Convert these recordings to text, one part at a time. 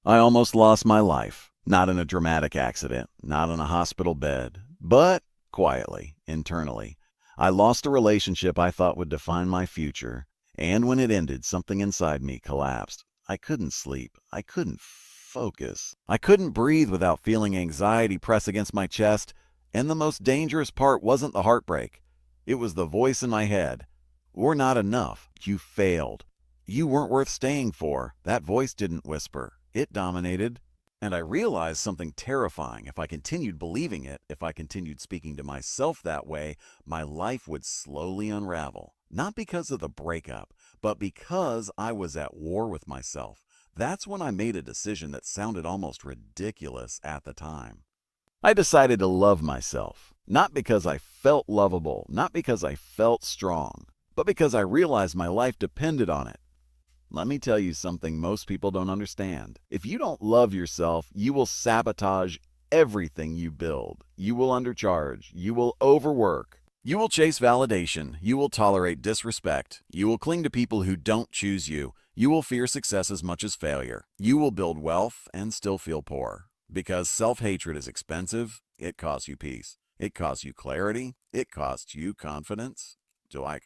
I almost lost my life. Not in a dramatic accident, not on a hospital bed, but quietly, internally. I lost a relationship I thought would define my future, and when it ended, something inside me collapsed. I couldn't sleep. I couldn't focus. I couldn't breathe without feeling anxiety press against my chest, and the most dangerous part wasn't the heartbreak. It was the voice in my head. "We're not enough. You failed. You weren't worth staying for." That voice didn't whisper. It dominated. And I realized something terrifying. If I continued believing it, if I continued speaking to myself that way, my life would slowly unravel. Not because of the breakup, but because I was at war with myself. That's when I made a decision that sounded almost ridiculous at the time. I decided to love myself, not because I felt lovable, not because I felt strong, but because I realized my life depended on it. Let me tell you something most people don't understand. If you don't love yourself, you will sabotage everything you build. You will undercharge. You will overwork. You will chase validation. You will tolerate disrespect. You will cling to people who don't choose you. You will fear success as much as failure. You will build wealth and still feel poor. Because self-hatred is expensive, it costs you peace. It costs you clarity. It costs you confidence. Do I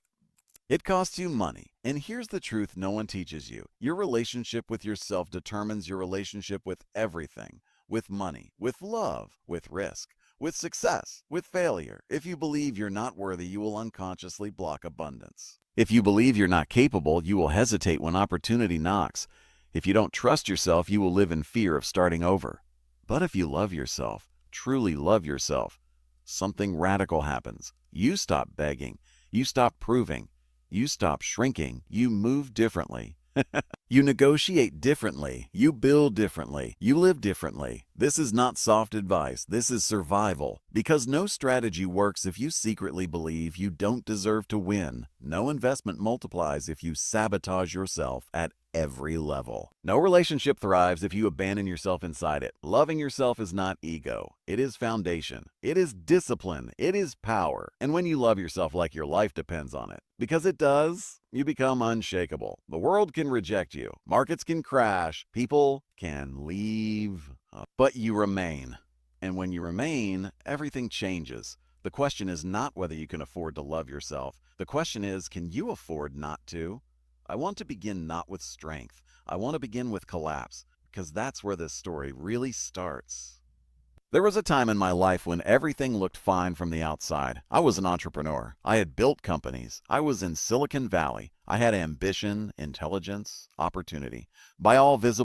It costs you money. And here's the truth no one teaches you. Your relationship with yourself determines your relationship with everything. With money, with love, with risk, with success, with failure. If you believe you're not worthy, you will unconsciously block abundance. If you believe you're not capable, you will hesitate when opportunity knocks. If you don't trust yourself, you will live in fear of starting over. But if you love yourself, truly love yourself, something radical happens. You stop begging. You stop proving. You stop shrinking. You move differently. You negotiate differently. You build differently. You live differently. This is not soft advice. This is survival. Because no strategy works if you secretly believe you don't deserve to win. No investment multiplies if you sabotage yourself at every level. No relationship thrives if you abandon yourself inside it. Loving yourself is not ego. It is foundation. It is discipline. It is power. And when you love yourself like your life depends on it, because it does, you become unshakable. The world can reject you. Markets can crash. People can leave. But you remain. And when you remain, everything changes. The question is not whether you can afford to love yourself. The question is, can you afford not to? I want to begin not with strength. I want to begin with collapse, because that's where this story really starts. There was a time in my life when everything looked fine from the outside. I was an entrepreneur. I had built companies. I was in Silicon Valley. I had ambition, intelligence, opportunity. By all visible